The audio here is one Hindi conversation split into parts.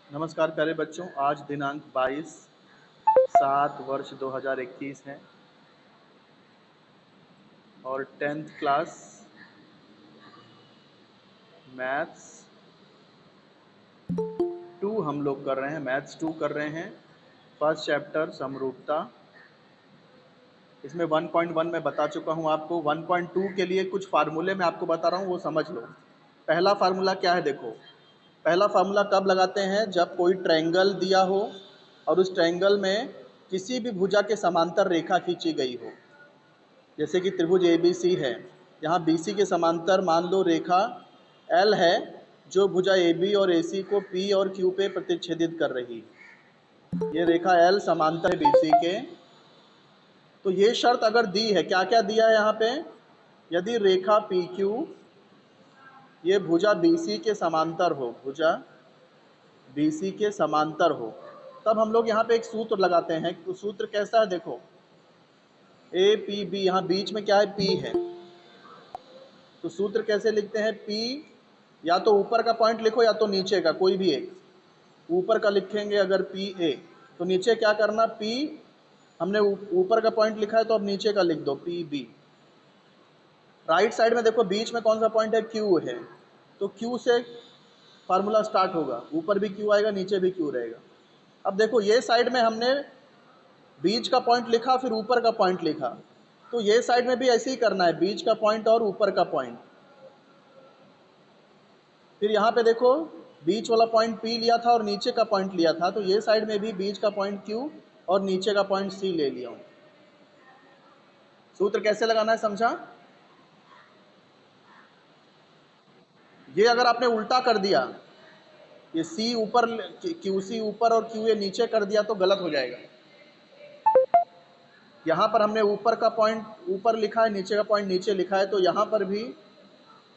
नमस्कार प्यारे बच्चों, आज दिनांक 22/7 2021 है और 10th क्लास मैथ्स 2 हम लोग कर रहे हैं। मैथ्स 2 कर रहे हैं, फर्स्ट चैप्टर समरूपता। इसमें 1.1 मैं बता चुका हूँ आपको। 1.2 के लिए कुछ फार्मूले मैं आपको बता रहा हूँ, वो समझ लो। पहला फार्मूला क्या है देखो। पहला फार्मूला कब लगाते हैं? जब कोई ट्रायंगल दिया हो और उस ट्रायंगल में किसी भी भुजा के समांतर रेखा खींची गई हो। जैसे कि त्रिभुज ABC है, यहाँ BC के समांतर मान लो रेखा L है, जो भुजा AB और AC को P और Q पे प्रतिच्छेदित कर रही है। ये रेखा L समांतर है BC के। तो ये शर्त अगर दी है, क्या क्या दिया है यहाँ पे? यदि रेखा PQ ये भुजा BC के समांतर हो, भुजा BC के समांतर हो, तब हम लोग यहाँ पे एक सूत्र लगाते हैं। तो सूत्र कैसा है देखो, APB, यहाँ बीच में क्या है? P है। तो सूत्र कैसे लिखते हैं? P या तो ऊपर का पॉइंट लिखो या तो नीचे का, कोई भी एक। ऊपर का लिखेंगे अगर PA, तो नीचे क्या करना? P हमने ऊपर का पॉइंट लिखा है तो अब नीचे का लिख दो PB। राइट साइड में देखो बीच में कौन सा पॉइंट है? Q है। तो Q से फार्मूला स्टार्ट होगा, ऊपर भी Q आएगा, नीचे भी Q रहेगा। अब देखो ये साइड में हमने बीच का पॉइंट लिखा, फिर ऊपर का पॉइंट लिखा, तो ये साइड में भी ऐसे ही करना है, बीच का पॉइंट और ऊपर का पॉइंट। फिर यहाँ पे देखो बीच वाला पॉइंट P लिया था और नीचे का पॉइंट लिया था, तो ये साइड में भी बीच का पॉइंट Q और नीचे का पॉइंट C ले लिया हूँ। सूत्र कैसे लगाना है समझा? ये अगर आपने उल्टा कर दिया, ये C ऊपर, QC ऊपर और QA नीचे कर दिया तो गलत हो जाएगा। यहाँ पर हमने ऊपर का पॉइंट ऊपर लिखा है, नीचे का पॉइंट नीचे लिखा है, तो यहाँ पर भी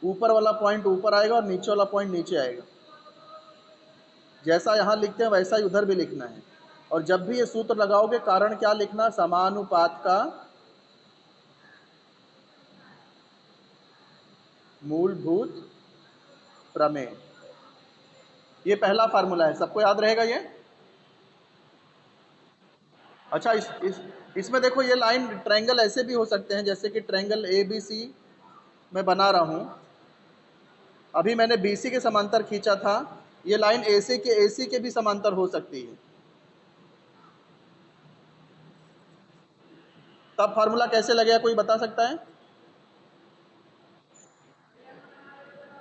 ऊपर वाला पॉइंट ऊपर आएगा और नीचे वाला पॉइंट नीचे आएगा। जैसा यहाँ लिखते हैं वैसा ही उधर भी लिखना है। और जब भी ये सूत्र लगाओगे, कारण क्या लिखना? समानुपात का मूलभूत प्रमेय। ये पहला फार्मूला है, सबको याद रहेगा ये? अच्छा, इसमें देखो ये लाइन ट्रायंगल ऐसे भी हो सकते हैं, जैसे कि ट्रायंगल ABC मैं बना रहा हूँ। अभी मैंने BC के समांतर खींचा था, ये लाइन AC के भी समांतर हो सकती है। तब फार्मूला कैसे लगेगा, कोई बता सकता है?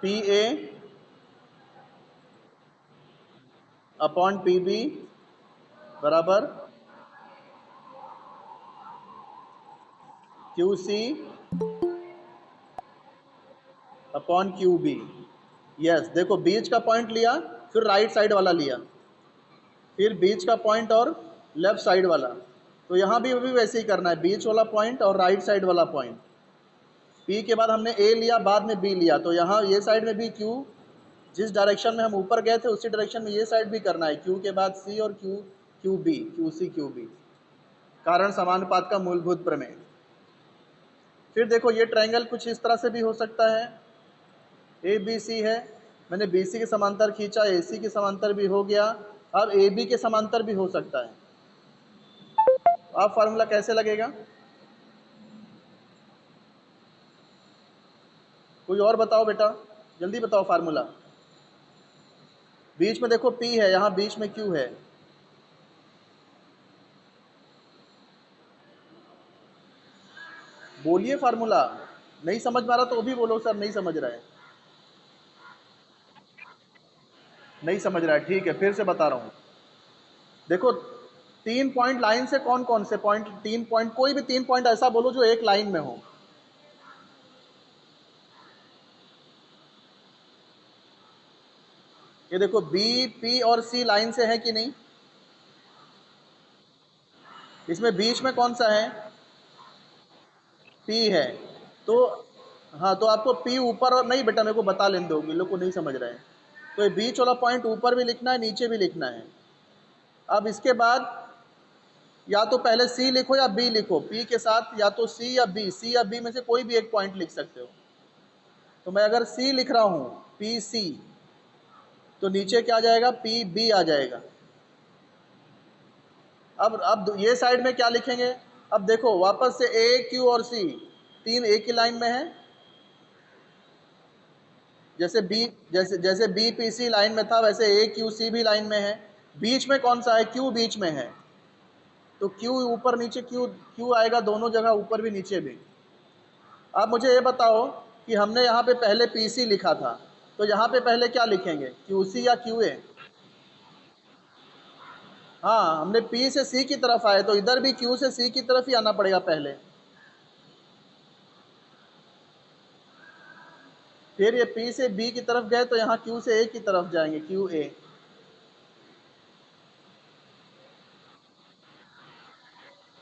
PA अपॉन PB बराबर QC अपॉन QB। यस, देखो बीच का पॉइंट लिया, फिर राइट साइड वाला लिया, फिर बीच का पॉइंट और लेफ्ट साइड वाला। तो यहाँ भी वैसे ही करना है, बीच वाला पॉइंट और राइट साइड वाला पॉइंट। P के बाद हमने A लिया, बाद में B लिया, तो यहाँ ये साइड में भी Q, जिस डायरेक्शन में हम ऊपर गए थे उसी डायरेक्शन में ये साइड भी करना है। Q के बाद C और QB, QC QB। कारण समानुपात का मूलभूत प्रमेय। फिर देखो ये ट्रायंगल कुछ इस तरह से भी हो सकता है। ABC है, मैंने BC के समांतर खींचा, AC के समांतर भी हो गया, अब AB के समांतर भी हो सकता है। अब फार्मूला कैसे लगेगा? कोई और बताओ बेटा, जल्दी बताओ फार्मूला। बीच में देखो P है, यहाँ बीच में Q है। बोलिए फार्मूला। नहीं समझ में आ रहा तो भी बोलो सर नहीं समझ रहा है। नहीं समझ रहा है, ठीक है, फिर से बता रहा हूँ। देखो 3 पॉइंट लाइन से कौन कौन से पॉइंट? 3 पॉइंट, कोई भी 3 पॉइंट ऐसा बोलो जो एक लाइन में हो। ये देखो B, P और C लाइन से है कि नहीं? इसमें बीच में कौन सा है? P है। तो हाँ, तो आपको P ऊपर और नहीं बेटा, मेरे को बता लेने दो, लोग को नहीं समझ रहे हैं। तो ये बीच वाला पॉइंट ऊपर भी लिखना है, नीचे भी लिखना है। अब इसके बाद या तो पहले C लिखो या B लिखो, P के साथ या तो C या B में से कोई भी एक पॉइंट लिख सकते हो। तो मैं अगर C लिख रहा हूँ, PC, तो नीचे क्या आ जाएगा, पी बी आ जाएगा। अब ये साइड में क्या लिखेंगे, अब देखो वापस से ए क्यू और सी तीन एक ही लाइन में है, जैसे बी जैसे जैसे बी पी सी लाइन में था वैसे ए क्यू सी भी लाइन में है। बीच में कौन सा है, क्यू बीच में है, तो क्यू ऊपर नीचे, क्यू क्यू आएगा दोनों जगह, ऊपर भी नीचे भी। अब मुझे ये बताओ कि हमने यहाँ पे पहले पी सी लिखा था, तो यहाँ पे पहले क्या लिखेंगे, क्यू सी या क्यू ए? हाँ, हमने पी से सी की तरफ आए तो इधर भी क्यू से सी की तरफ ही आना पड़ेगा पहले, फिर ये पी से बी की तरफ गए तो यहाँ क्यू से ए की तरफ जाएंगे, क्यू ए।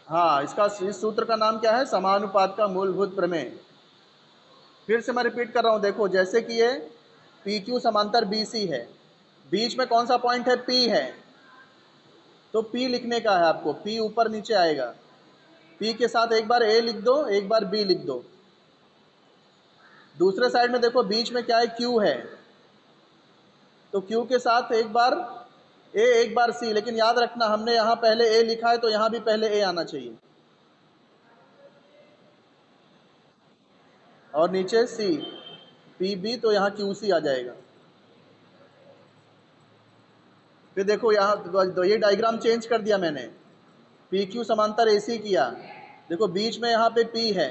हाँ, इस सूत्र का नाम क्या है, समानुपात का मूलभूत प्रमेय। फिर से मैं रिपीट कर रहा हूँ, देखो जैसे कि ये पी क्यू समांतर बी सी है, बीच में कौन सा पॉइंट है, पी है, तो पी लिखने का है आपको, पी ऊपर नीचे आएगा, पी के साथ एक बार ए लिख दो, एक बार बी लिख दो। दूसरे साइड में देखो बीच में क्या है, क्यू है, तो क्यू के साथ एक बार ए एक बार सी, लेकिन याद रखना हमने यहाँ पहले ए लिखा है तो यहाँ भी पहले ए आना चाहिए, और नीचे सी, पी बी, तो यहाँ क्यू सी आ जाएगा। फिर देखो यहाँ तो ये डायग्राम चेंज कर दिया मैंने, पी क्यू समांतर ए सी किया, देखो बीच में यहाँ पे पी है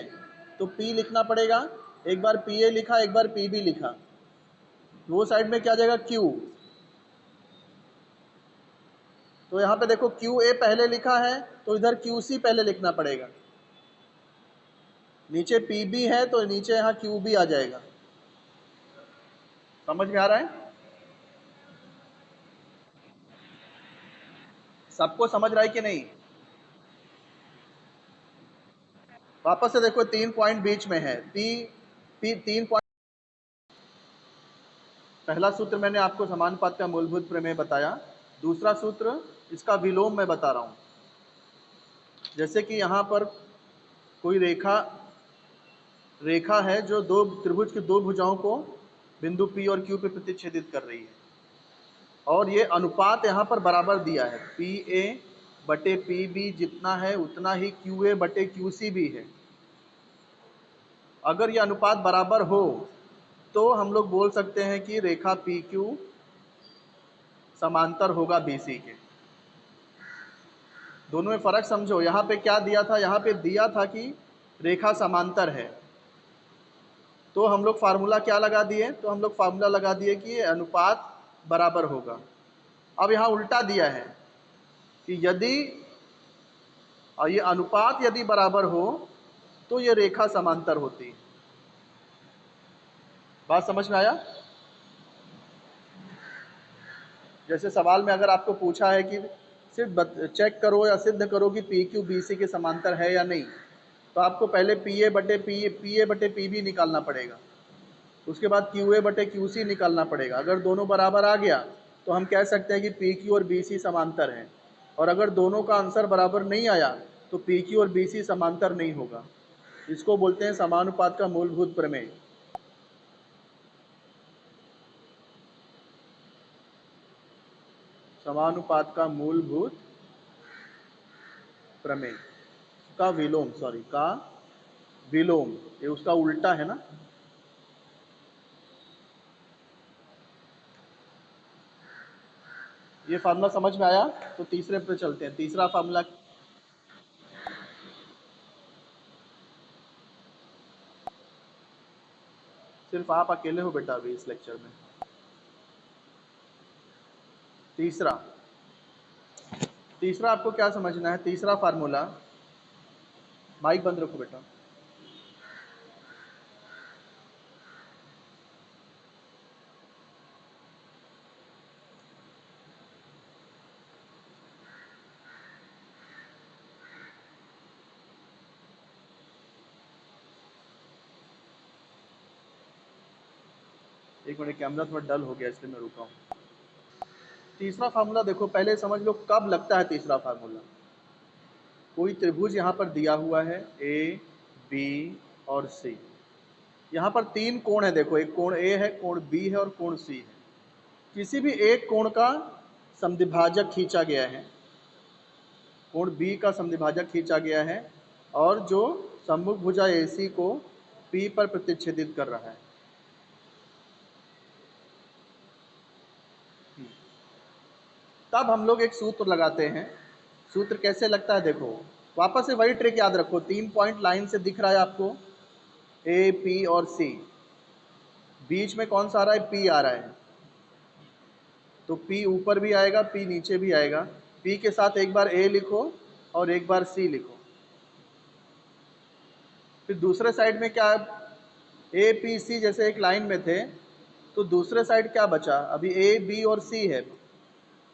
तो पी लिखना पड़ेगा, एक बार पी ए लिखा, एक बार पी बी लिखा, वो साइड में क्या आ जाएगा, क्यू। तो यहाँ पे देखो क्यू ए पहले लिखा है तो इधर क्यू सी पहले लिखना पड़ेगा, नीचे पी बी है तो नीचे यहाँ क्यू बी आ जाएगा। समझ में आ रहा है, सबको समझ रहा है कि नहीं? वापस से देखो तीन पॉइंट बीच में है, पी पी तीन पॉइंट। पहला सूत्र मैंने आपको समानुपात का मूलभूत प्रमेय बताया, दूसरा सूत्र इसका विलोम मैं बता रहा हूँ। जैसे कि यहाँ पर कोई रेखा है जो दो त्रिभुज की दो भुजाओं को बिंदु पी और क्यू पे प्रतिच्छेदित कर रही है, और ये अनुपात यहाँ पर बराबर दिया है, पी ए बटे पी बी जितना है उतना ही क्यू ए बटे क्यू सी भी है। अगर ये अनुपात बराबर हो तो हम लोग बोल सकते हैं कि रेखा पी क्यू समांतर होगा बी सी के। दोनों में फर्क समझो, यहाँ पे क्या दिया था, यहाँ पे दिया था कि रेखा समांतर है, तो हम लोग फार्मूला क्या लगा दिए, तो हम लोग फार्मूला लगा दिए कि अनुपात बराबर होगा। अब यहाँ उल्टा दिया है कि यदि ये अनुपात यदि बराबर हो तो ये रेखा समांतर होती है। बात समझ में आया? जैसे सवाल में अगर आपको पूछा है कि सिर्फ चेक करो या सिद्ध करो कि पी क्यू बी सी के समांतर है या नहीं, तो आपको पहले पी ए बटे पी बी निकालना पड़ेगा, उसके बाद क्यू ए बटे क्यू सी निकालना पड़ेगा। अगर दोनों बराबर आ गया तो हम कह सकते हैं कि पी क्यू और बी सी समांतर हैं, और अगर दोनों का आंसर बराबर नहीं आया तो पी क्यू और बी सी समांतर नहीं होगा। इसको बोलते हैं समानुपात का मूलभूत प्रमेय। समानुपात का मूलभूत प्रमेय का विलोम, का विलोम, ये उसका उल्टा है ना। ये फार्मूला समझ में आया? तो तीसरे पे चलते हैं, तीसरा फार्मूला। सिर्फ आप अकेले हो बेटा अभी इस लेक्चर में। तीसरा तीसरा आपको क्या समझना है, तीसरा फार्मूला, माइक बंद रखो बेटा। एक मिनट, कैमरा थोड़ा डल हो गया इसलिए मैं रुका हूँ। तीसरा फार्मूला देखो, पहले समझ लो कब लगता है तीसरा फार्मूला। कोई त्रिभुज यहाँ पर दिया हुआ है ए बी और सी, यहाँ पर तीन कोण है, देखो एक कोण ए है, कोण बी है और कोण सी है। किसी भी एक कोण का समद्विभाजक खींचा गया है, कोण बी का समद्विभाजक खींचा गया है और जो सम्मुख भुजा AC को P पर प्रतिच्छेदित कर रहा है। तब हम लोग एक सूत्र लगाते हैं। सूत्र कैसे लगता है देखो, वापस से वही ट्रिक याद रखो। 3 पॉइंट लाइन से दिख रहा है आपको A, P और C, बीच में कौन सा आ रहा है? P आ रहा है, तो P ऊपर भी आएगा, P नीचे भी आएगा। P के साथ एक बार A लिखो और एक बार C लिखो। फिर दूसरे साइड में क्या, A, P, C जैसे एक लाइन में थे, तो दूसरे साइड क्या बचा? अभी A, B और C है,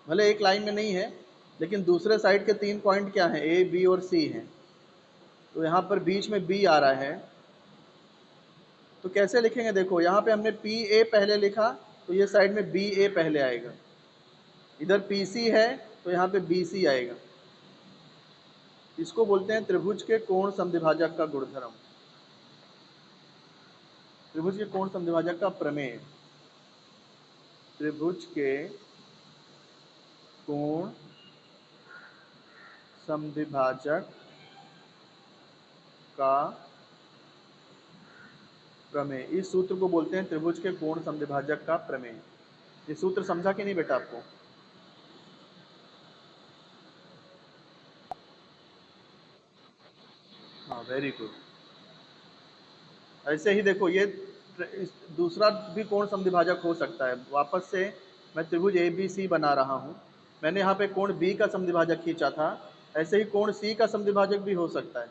भले एक लाइन में नहीं है, लेकिन दूसरे साइड के 3 पॉइंट क्या हैं? A, B और C हैं। तो यहाँ पर बीच में B आ रहा है, तो कैसे लिखेंगे देखो, यहाँ पे हमने PA पहले लिखा, तो ये साइड में BA पहले आएगा। इधर PC है तो यहाँ पे BC आएगा। इसको बोलते हैं त्रिभुज के कोण समद्विभाजक का गुणधर्म, त्रिभुज के कोण समद्विभाजक का प्रमेय। त्रिभुज के कोण समद्विभाजक का प्रमेय, इस सूत्र को बोलते हैं त्रिभुज के कोण समद्विभाजक का प्रमेय। ये सूत्र समझा कि नहीं बेटा आपको? हाँ, वेरी गुड। ऐसे ही देखो, ये दूसरा भी कोण समद्विभाजक हो सकता है। वापस से मैं त्रिभुज ABC बना रहा हूँ, मैंने यहाँ पे कोण B का समद्विभाजक खींचा था, ऐसे ही कोण C का समद्विभाजक भी हो सकता है।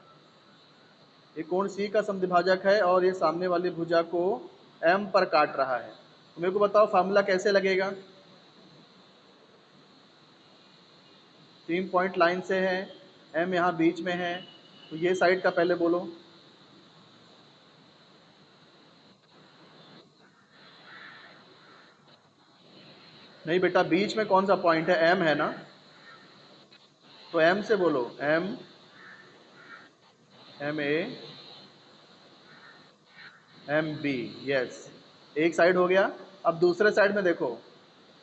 ये कोण C का समद्विभाजक है और ये सामने वाली भुजा को M पर काट रहा है। तो मेरे को बताओ फार्मूला कैसे लगेगा? 3 पॉइंट लाइन से है, M यहाँ बीच में है, तो ये साइड का पहले बोलो। नहीं बेटा, बीच में कौन सा पॉइंट है? M है ना, तो M से बोलो। MA MB, यस, एक साइड हो गया। अब दूसरे साइड में देखो,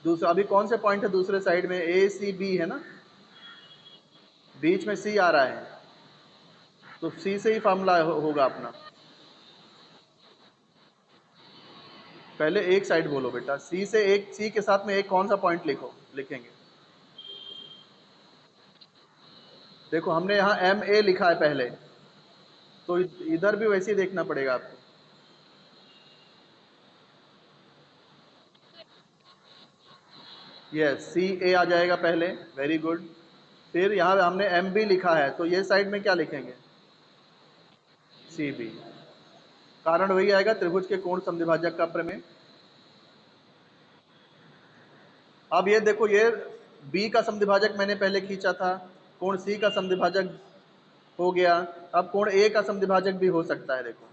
दूसरा अभी कौन से पॉइंट है दूसरे साइड में? ACB है ना, बीच में C आ रहा है, तो C से ही फार्मूला होगा अपना। पहले एक साइड बोलो बेटा, C से एक, C के साथ में एक कौन सा पॉइंट लिखेंगे? देखो हमने यहाँ MA लिखा है पहले, तो इधर भी वैसे ही देखना पड़ेगा आपको। यस, CA आ जाएगा पहले, वेरी गुड। फिर यहाँ हमने MB लिखा है, तो ये साइड में क्या लिखेंगे? CB। कारण वही आएगा, त्रिभुज के कोण समद्विभाजक का प्रमेय। अब ये देखो, ये B का समद्विभाजक मैंने पहले खींचा था, कोण C का समद्विभाजक हो गया। अब कोण A का समद्विभाजक भी हो सकता है। देखो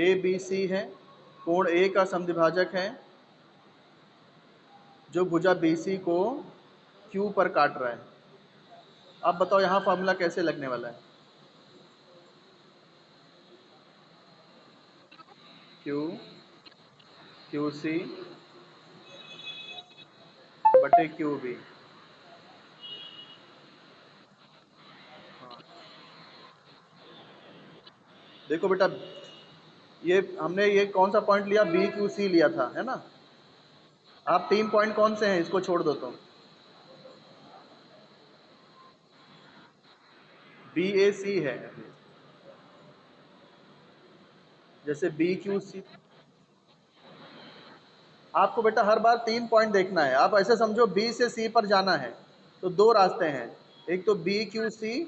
ABC है, कोण A का समद्विभाजक है, जो भुजा BC को Q पर काट रहा है। अब बताओ यहाँ फार्मूला कैसे लगने वाला है? QC बटे QB। देखो बेटा, ये हमने ये कौन सा पॉइंट लिया? BQC लिया था, है ना। आप 3 पॉइंट कौन से हैं इसको छोड़ दो तो? BAC है, जैसे BQC। आपको बेटा हर बार 3 पॉइंट देखना है। आप ऐसे समझो B से C पर जाना है, तो 2 रास्ते हैं, एक तो BQC,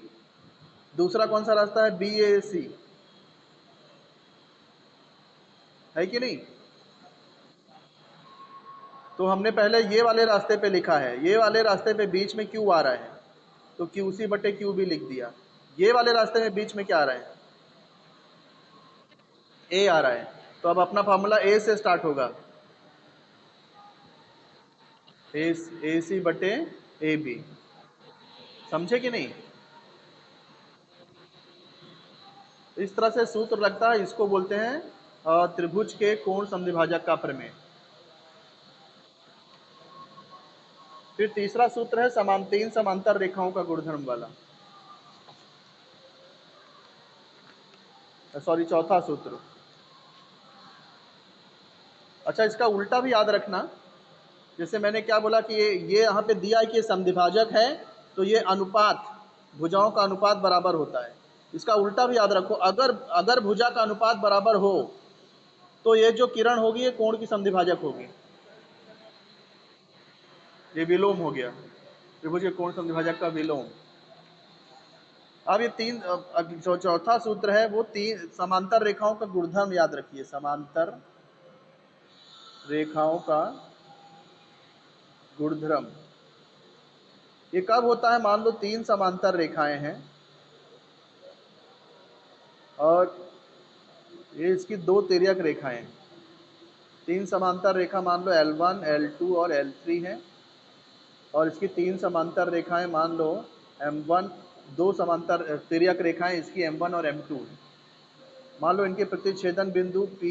दूसरा कौन सा रास्ता है? BAC, है कि नहीं? तो हमने पहले ये वाले रास्ते पे लिखा है, ये वाले रास्ते पे बीच में Q आ रहा है, तो QC बटे QB लिख दिया। ये वाले रास्ते में बीच में क्या आ रहा है? A आ रहा है, तो अब अपना फार्मूला A से स्टार्ट होगा, AC बटे AB। समझे कि नहीं? इस तरह से सूत्र लगता है, इसको बोलते हैं त्रिभुज के कोण समद्विभाजक का प्रमेय। फिर तीसरा सूत्र है तीन समांतर रेखाओं का गुणधर्म वाला, सॉरी चौथा सूत्र। अच्छा, इसका उल्टा भी याद रखना। जैसे मैंने क्या बोला कि ये यहाँ पे दिया है कि ये समद्विभाजक है, तो ये अनुपात, भुजाओं का अनुपात बराबर होता है। इसका उल्टा भी याद रखो, अगर अगर भुजा का अनुपात बराबर हो तो ये जो किरण होगी ये कोण की समद्विभाजक होगी, ये विलोम हो गया, त्रिभुज के कोण समद्विभाजक का विलोम। अब ये जो चौथा सूत्र है वो तीन समांतर रेखाओं का गुणधर्म याद रखिए। समांतर रेखाओं का गुणधर्म ये कब होता है? मान लो तीन समांतर रेखाएं हैं और ये इसकी दो तिर्यक रेखाएं हैं। तीन समांतर रेखा मान लो L1, L2 और L3 है, और इसकी तीन समांतर रेखाएं मान लो M1, दो समांतर तिर्यक रेखाएं इसकी M1 और M2 है। मान लो इनके प्रतिच्छेदन बिंदु P,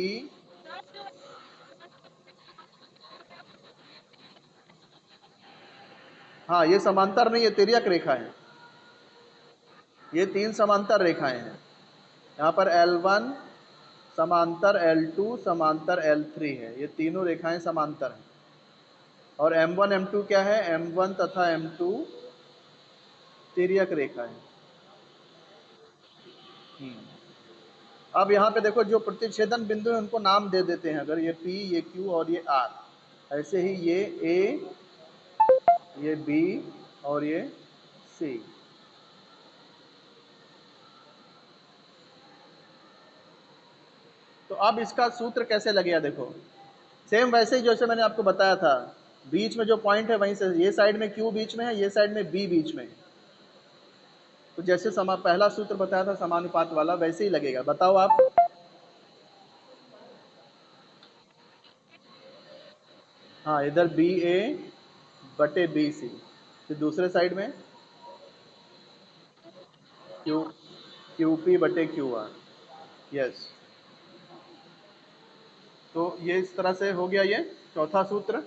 हाँ ये समांतर नहीं, ये तिर्यक रेखा है। ये तीन समांतर रेखाएं हैं। यहाँ पर L1 समांतर L2 समांतर L3 है, ये तीनों रेखाएं समांतर हैं। और M1 M2 क्या है? M1 तथा M2 तिर्यक रेखा है। अब यहाँ पे देखो, जो प्रतिच्छेदन बिंदु है उनको नाम दे देते हैं। अगर ये P, ये Q और ये R, ऐसे ही ये A, ये B और ये C। तो अब इसका सूत्र कैसे लगेगा देखो, सेम वैसे ही जैसे मैंने आपको बताया था। बीच में जो पॉइंट है वहीं से, ये साइड में Q बीच में है, ये साइड में B बीच में है। तो जैसे पहला सूत्र बताया था समानुपात वाला, वैसे ही लगेगा। बताओ आप। हाँ, इधर BA बटे BC, फिर दूसरे साइड में QP बटे QR। यस, तो ये इस तरह से हो गया ये चौथा सूत्र।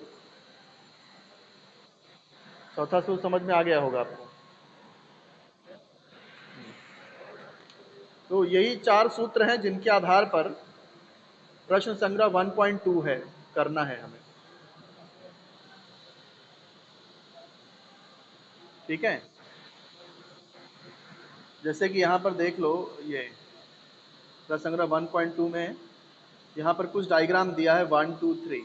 चौथा सूत्र समझ में आ गया होगा आपको। तो यही चार सूत्र हैं जिनके आधार पर प्रश्न संग्रह 1.2 है, करना है हमें। ठीक है, जैसे कि यहाँ पर देख लो, ये प्रश्न संग्रह 1.2 में यहाँ पर कुछ डायग्राम दिया है 1, 2, 3,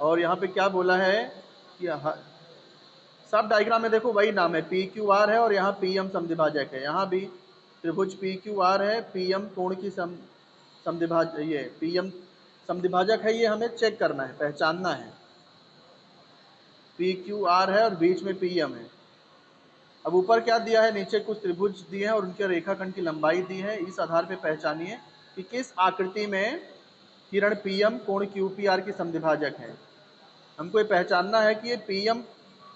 और यहाँ पे क्या बोला है कि सब डायग्राम में देखो वही नाम है, पी क्यू आर है, और यहाँ पी एम समद्विभाजक है। यहाँ भी त्रिभुज पी क्यू आर है, पी एम कोण की समद्विभाजक, ये पी एम समद्विभाजक है, ये हमें चेक करना है, पहचानना है। पी क्यू आर है और बीच में पी एम है। अब ऊपर क्या दिया है, नीचे कुछ त्रिभुज दिए हैं और उनके रेखाखंड की लंबाई दी है। इस आधार पर पहचानिए कि किस आकृति में किरण पी एम कोण क्यू पी आर की समद्विभाजक है। हमको ये पहचानना है कि ये पी एम,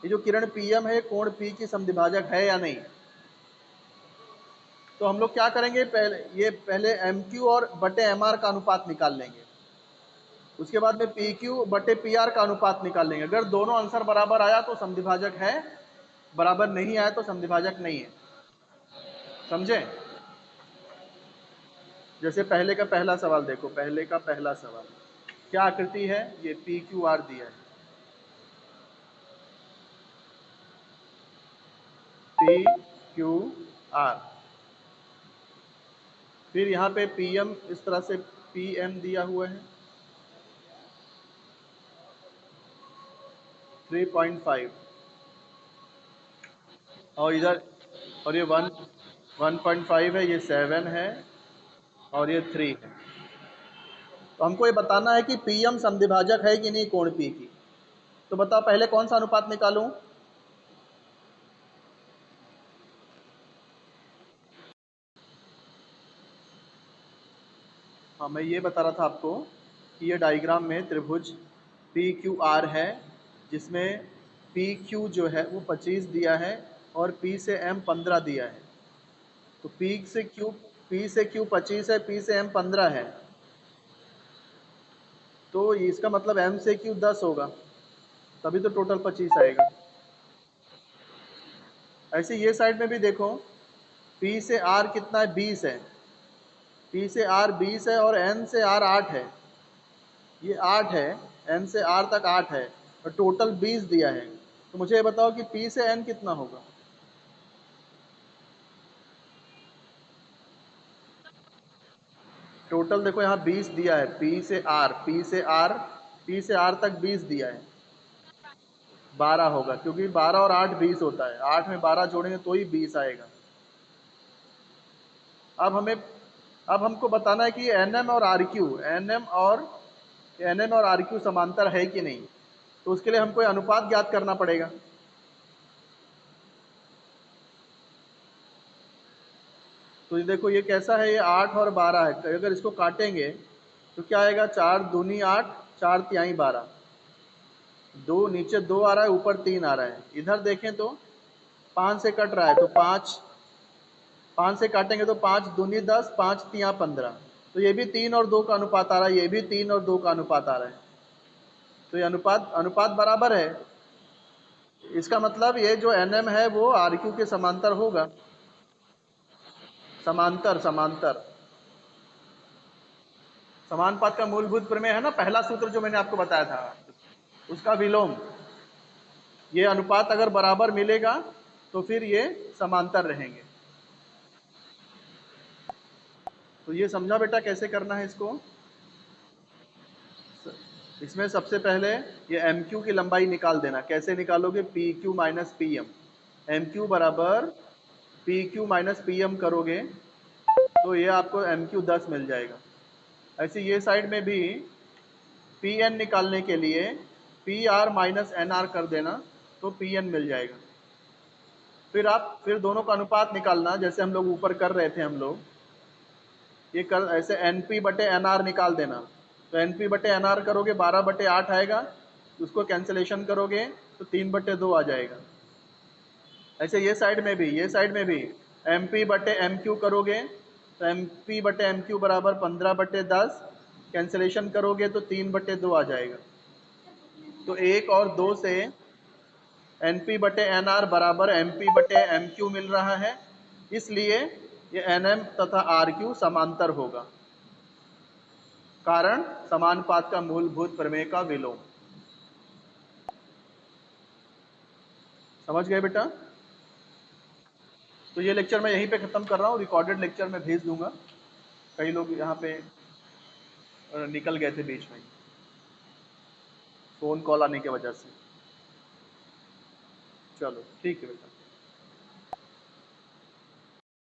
ये जो किरण PM है कोण P की समद्विभाजक है या नहीं। तो हम लोग क्या करेंगे, पहले MQ और बटे MR का अनुपात निकाल लेंगे। उसके बाद में PQ बटे PR का अनुपात निकाल लेंगे। अगर दोनों आंसर बराबर आया तो समद्विभाजक है, बराबर नहीं आया तो समद्विभाजक नहीं है। समझे? जैसे पहले का पहला सवाल देखो, पहले का पहला सवाल क्या आकृति है, ये PQR दिया है, PQR। फिर यहाँ पे PM इस तरह से PM दिया हुआ है 3.5, और इधर, और ये 1.5 है, ये 7 है और ये 3 है। तो हमको ये बताना है कि PM समद्विभाजक है कि नहीं कोण P की। तो बताओ पहले कौन सा अनुपात निकालूं? हाँ, मैं ये बता रहा था आपको कि ये डायग्राम में त्रिभुज PQR है, जिसमें PQ जो है वो 25 दिया है और P से M 15 दिया है। तो P से Q 25 है, P से M 15 है, तो इसका मतलब M से Q 10 होगा। तभी तो टोटल 25 आएगा। ऐसे ये साइड में भी देखो, P से R कितना है, 20 है। P से R 20 है और N से R 8 है। ये 8 है, N से R तक 8 है और टोटल 20 दिया है। तो मुझे ये बताओ कि P से N कितना होगा। टोटल देखो यहाँ 20 दिया है, P से R, P से R, P से R तक 20 दिया है। 12 होगा, क्योंकि 12 और 8 20 होता है। 8 में 12 जोड़ेंगे तो ही 20 आएगा। अब हमको बताना है कि NM और RQ, NM और RQ समांतर है कि नहीं। तो उसके लिए हमको अनुपात ज्ञात करना पड़ेगा। तो ये देखो ये कैसा है, ये 8 और 12 है। अगर इसको काटेंगे तो क्या आएगा, 4 दूनी 8, 4 तिहाई 12। दो नीचे 2 आ रहा है, ऊपर 3 आ रहा है। इधर देखें तो 5 से कट रहा है, तो 5 से काटेंगे तो 5 दूनी 10, 5 तिया 15। तो ये भी 3 और 2 का अनुपात आ रहा है, ये भी 3 और 2 का अनुपात आ रहा है। तो ये अनुपात अनुपात बराबर है। इसका मतलब ये जो NM है वो RQ के समांतर होगा। समांतर समांतर समानुपात का मूलभूत प्रमेय है ना, पहला सूत्र जो मैंने आपको बताया था, उसका विलोम। ये अनुपात अगर बराबर मिलेगा तो फिर ये समांतर रहेंगे। तो ये समझा बेटा कैसे करना है इसको। इसमें सबसे पहले ये MQ की लंबाई निकाल देना। कैसे निकालोगे, PQ माइनस PM। MQ बराबर PQ माइनस PM करोगे तो ये आपको MQ 10 मिल जाएगा। ऐसे ये साइड में भी PN निकालने के लिए PR माइनस NR कर देना तो PN मिल जाएगा। फिर दोनों का अनुपात निकालना, जैसे हम लोग ऊपर कर रहे थे। हम लोग ये कर ऐसे NP बटे NR निकाल देना। तो NP बटे NR करोगे 12 बटे 8 आएगा, उसको कैंसिलेशन करोगे तो 3 बटे 2 आ जाएगा। ऐसे ये साइड में भी MP बटे MQ करोगे तो MP बटे MQ बराबर 15 बटे 10, कैंसिलेशन करोगे तो 3 बटे 2 आ जाएगा। तो 1 और 2 से NP बटे NR बराबर MP बटे MQ मिल रहा है, इसलिए ये NM तथा RQ समांतर होगा। कारण समानुपात का मूलभूत प्रमेय का विलोम। समझ गए बेटा। तो ये लेक्चर मैं यहीं पे ख़त्म कर रहा हूँ, रिकॉर्डेड लेक्चर मैं भेज दूंगा। कई लोग यहाँ पे निकल गए थे बीच में, फ़ोन कॉल आने की वजह से। चलो ठीक है बेटा।